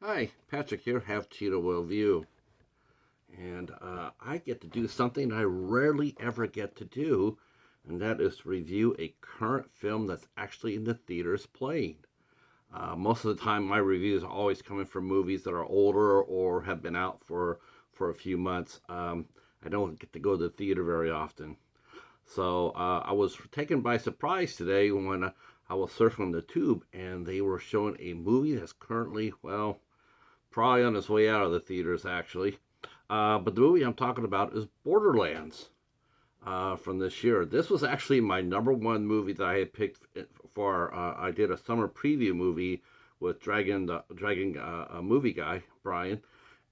Hi, Patrick here, have Cheetah Will View. And I get to do something I rarely ever get to do, and that is to review a current film that's actually in the theaters playing. Most of the time, my reviews are always coming from movies that are older or have been out for a few months. I don't get to go to the theater very often. So I was taken by surprise today when I was surfing the tube and they were showing a movie that's currently, well, probably on its way out of the theaters, actually. But the movie I'm talking about is Borderlands from this year. This was actually my number one movie that I had picked for. I did a summer preview movie with Dragon movie guy Brian,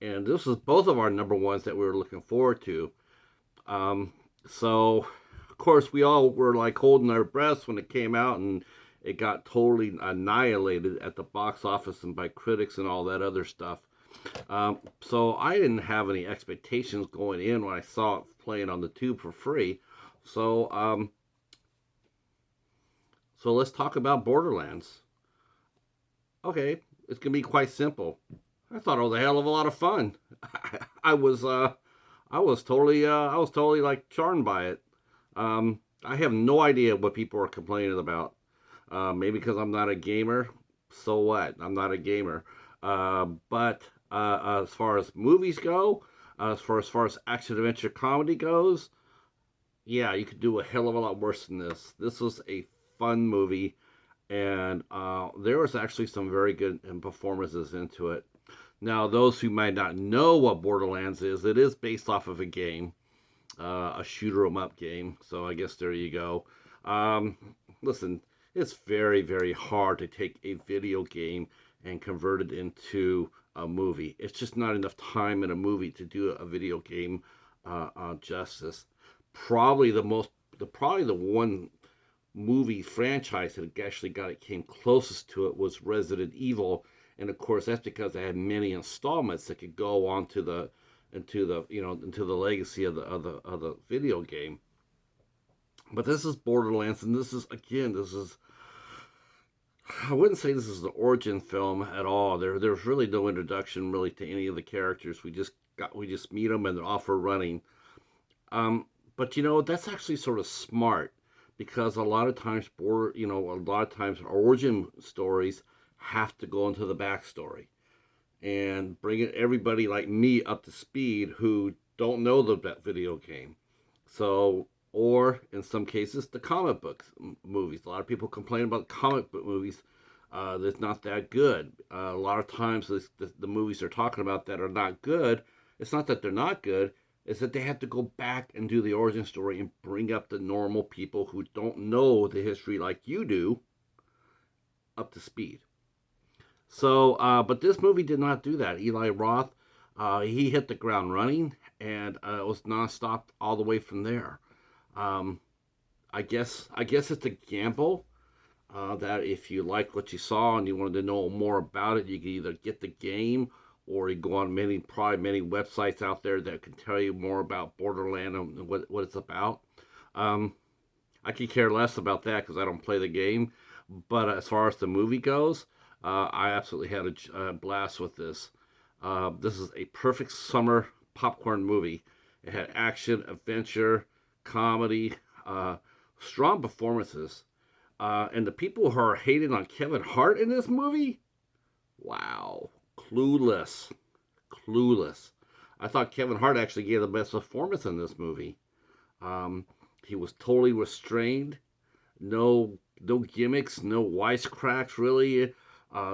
and this was both of our number ones that we were looking forward to. Um, so, of course, we all were like holding our breaths when it came out, and it got totally annihilated at the box office and by critics and all that other stuff. So I didn't have any expectations going in when I saw it playing on the tube for free. So so let's talk about Borderlands. Okay, it's gonna be quite simple. I thought it was a hell of a lot of fun. I was I was totally like charmed by it. I have no idea what people are complaining about. Maybe because I'm not a gamer. So what? I'm not a gamer. But as far as movies go, as far as action adventure comedy goes, yeah, you could do a hell of a lot worse than this. This was a fun movie, and there was actually some very good performances into it. Now, those who might not know what Borderlands is, it is based off of a game, a shooter 'em up game. So I guess there you go. Um, Listen, it's very, very hard to take a video game and convert it into a movie. It's just not enough time in a movie to do a video game justice. Probably probably the one movie franchise that actually got it came closest to it was Resident Evil, and of course that's because they had many installments that could go on to the into the legacy of the video game. But this is Borderlands, and this is I wouldn't say this is the origin film at all. There's really no introduction really to any of the characters. We just meet them and they're off for running. Um, but that's actually sort of smart because a lot of times a lot of times origin stories have to go into the backstory and bringing everybody like me up to speed who don't know the video game. So, or in some cases, the comic books movies. A lot of people complain about comic book movies. That's not that good. A lot of times, the movies they're talking about that are not good. It's not that they're not good. It's that they have to go back and do the origin story and bring up the normal people who don't know the history like you do up to speed. So, but this movie did not do that. Eli Roth, he hit the ground running, and it was nonstop all the way from there. Um, I guess it's a gamble that if you liked what you saw and you wanted to know more about it, you could either get the game or you go on probably many websites out there that can tell you more about Borderland and what it's about. Um, I could care less about that because I don't play the game. But as far as the movie goes, I absolutely had a blast with this. This is a perfect summer popcorn movie. It had action, adventure, comedy, strong performances. And the people who are hating on Kevin Hart in this movie, wow, clueless, clueless. I thought Kevin Hart actually gave the best performance in this movie. Um, he was totally restrained, no gimmicks, no wisecracks really.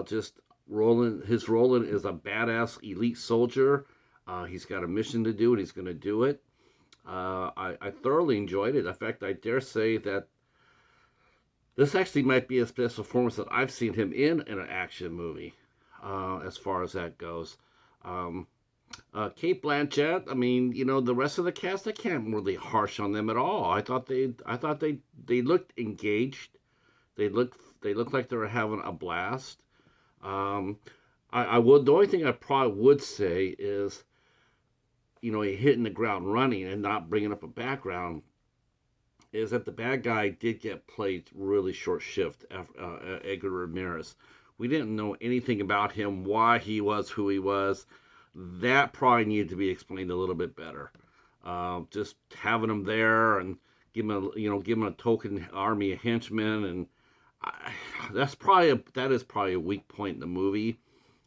Just Roland. His Roland is a badass elite soldier. He's got a mission to do, and he's going to do it. I thoroughly enjoyed it. In fact, I dare say that this actually might be his best performance that I've seen him in an action movie, as far as that goes. Um, Kate Blanchett. I mean, the rest of the cast. I can't really harsh on them at all. I thought they looked engaged. They looked like they were having a blast. Um, I would the only thing I probably would say is hitting the ground running and not bringing up a background is that the bad guy did get played really short shift. Edgar Ramirez, We didn't know anything about him, why he was who he was. That probably needed to be explained a little bit better. Just having him there and give him a token army of henchmen, and I, that is probably a weak point in the movie.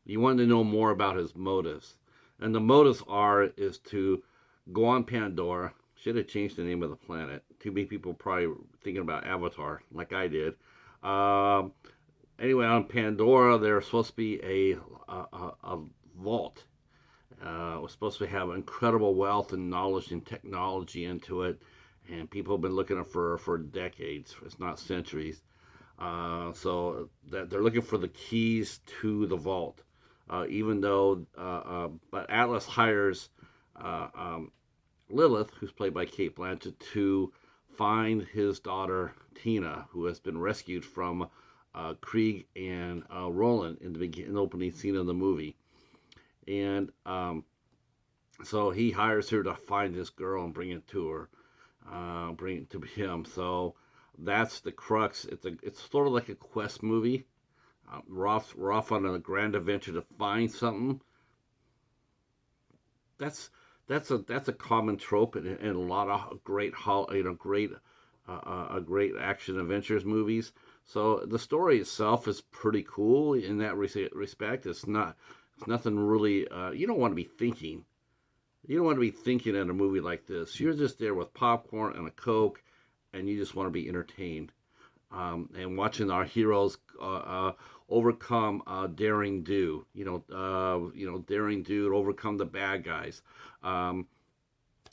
You want to know more about his motives, and the motives is to go on Pandora. Should have changed the name of the planet. Too many people probably thinking about Avatar, like I did. Um, anyway, on Pandora, there's supposed to be a vault. It was supposed to have incredible wealth and knowledge and technology into it, and people have been looking for decades, if not centuries. So that they're looking for the keys to the vault. Even though, but Atlas hires uh, um, Lilith, who's played by Kate Blanchett, to find his daughter Tina, who has been rescued from Krieg and Roland in the opening scene of the movie. And so he hires her to find this girl and bring it to her, bring it to him. So that's the crux. It's sort of like a quest movie. We're off on a grand adventure to find something. That's that's a common trope in a lot of great action adventures movies. So the story itself is pretty cool in that respect. It's nothing really. You don't want to be thinking. You don't want to be thinking in a movie like this. You're just there with popcorn and a Coke, and you just want to be entertained. And watching our heroes overcome daring do, daring do and overcome the bad guys. Um,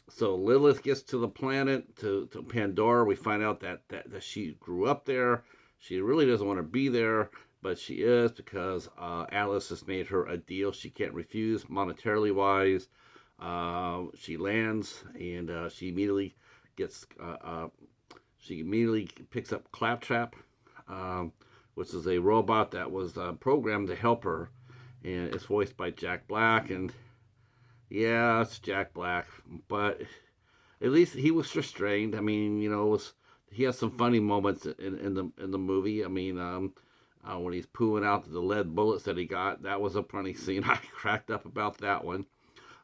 so Lilith gets to the planet to Pandora. We find out that she grew up there. She really doesn't want to be there, but she is because Alice has made her a deal she can't refuse, monetarily wise. She lands and gets she immediately picks up Claptrap, which is a robot that was programmed to help her, and it's voiced by Jack Black. And yeah, it's Jack Black, but at least he was restrained. I mean, he has some funny moments in the movie. I mean, when he's pooing out the lead bullets that he got, that was a funny scene. I cracked up about that one.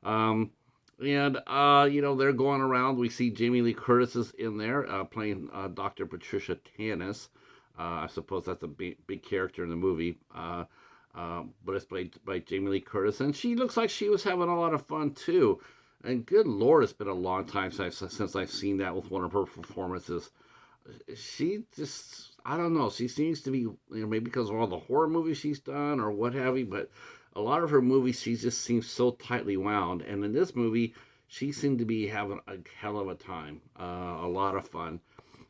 Um, and they're going around. We see Jamie Lee Curtis is in there playing Dr. Patricia Tanis. I suppose that's a big character in the movie. But it's played by Jamie Lee Curtis, and she looks like she was having a lot of fun too. And good Lord, it's been a long time since I've seen that with one of her performances. She just, I don't know. She seems to be, maybe because of all the horror movies she's done or what have you, but a lot of her movies, she just seems so tightly wound. And in this movie, she seemed to be having a hell of a time, a lot of fun.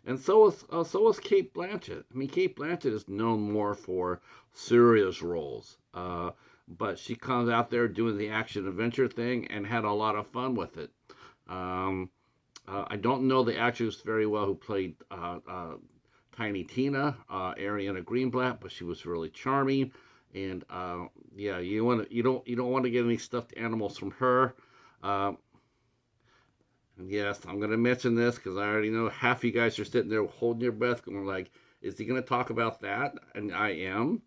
And so was Kate Blanchett. I mean, Kate Blanchett is known more for serious roles, but she comes out there doing the action adventure thing and had a lot of fun with it. Um, I don't know the actress very well who played Tiny Tina, Ariana Greenblatt, but she was really charming. And yeah, you don't want to get any stuffed animals from her. Uh, yes, I'm gonna mention this because I already know half you guys are sitting there holding your breath, going like, "Is he gonna talk about that?" And I am,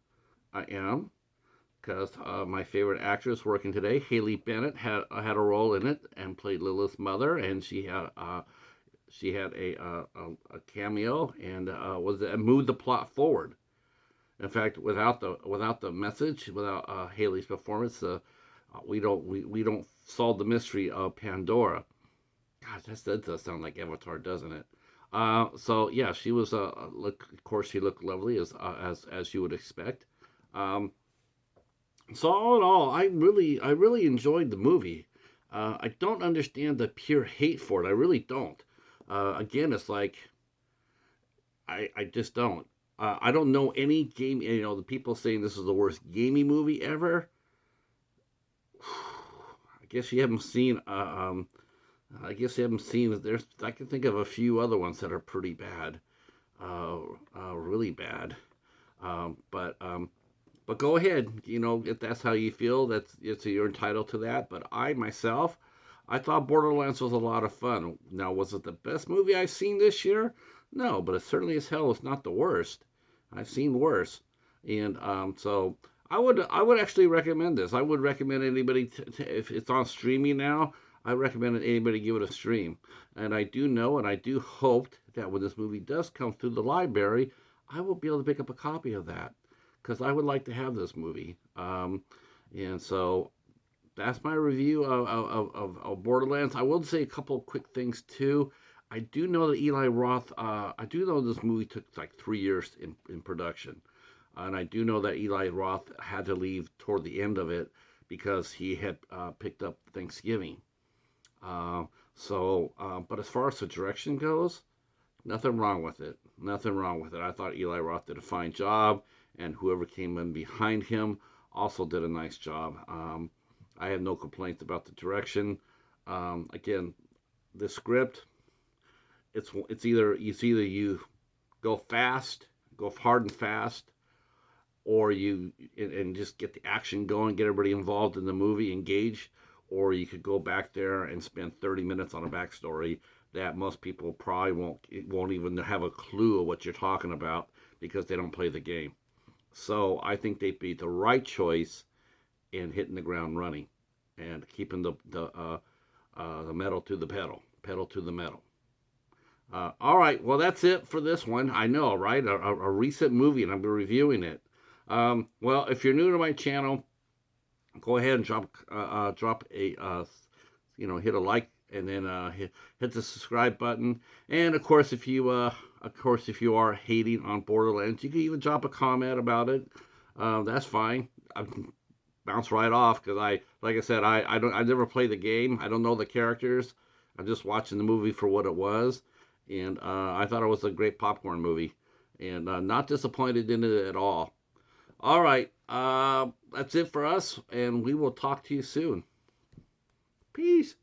because my favorite actress working today, Haley Bennett, had a role in it and played Lilith's mother, and she had a cameo and moved the plot forward. In fact, without the message, without Haley's performance, we don't solve the mystery of Pandora. God, that does sound like Avatar, doesn't it? So yeah, she was of course she looked lovely as you would expect. Um, so all in all, I really enjoyed the movie. I don't understand the pure hate for it. I really don't. Again, it's like I just don't. I don't know any game. The people saying this is the worst gaming movie ever. I guess you haven't seen. I guess you haven't seen that. There's. I can think of a few other ones that are pretty bad, really bad. But go ahead. If that's how you feel, you're entitled to that. But I myself, I thought Borderlands was a lot of fun. Now, was it the best movie I've seen this year? No, but it certainly as hell is not the worst. I've seen worse. And so I would actually recommend this. I would recommend anybody if it's on streaming now. I recommend anybody give it a stream. And I do know and I do hope that when this movie does come through the library, I will be able to pick up a copy of that because I would like to have this movie. And so that's my review of Borderlands. I will say a couple of quick things too. I do know that Eli Roth. I do know this movie took like 3 years in production, and I do know that Eli Roth had to leave toward the end of it because he had picked up Thanksgiving. Uh, but as far as the direction goes, nothing wrong with it. Nothing wrong with it. I thought Eli Roth did a fine job, and whoever came in behind him also did a nice job. I have no complaints about the direction. Again, the script, it's either you go fast, go hard and fast, or you and just get the action going, get everybody involved in the movie, engaged, or you could go back there and spend 30 minutes on a backstory that most people probably won't even have a clue of what you're talking about because they don't play the game. So I think they'd be the right choice in hitting the ground running and keeping the metal to the pedal to the metal. All right, well that's it for this one. I know, right? A recent movie, and I'm reviewing it. Well, if you're new to my channel, go ahead and drop a hit a like and then hit the subscribe button. And of course if you are hating on Borderlands, you can even drop a comment about it. That's fine. I bounce right off because like I said, I never play the game. I don't know the characters. I'm just watching the movie for what it was, and I thought it was a great popcorn movie, and not disappointed in it at all. All right, that's it for us, and we will talk to you soon. Peace.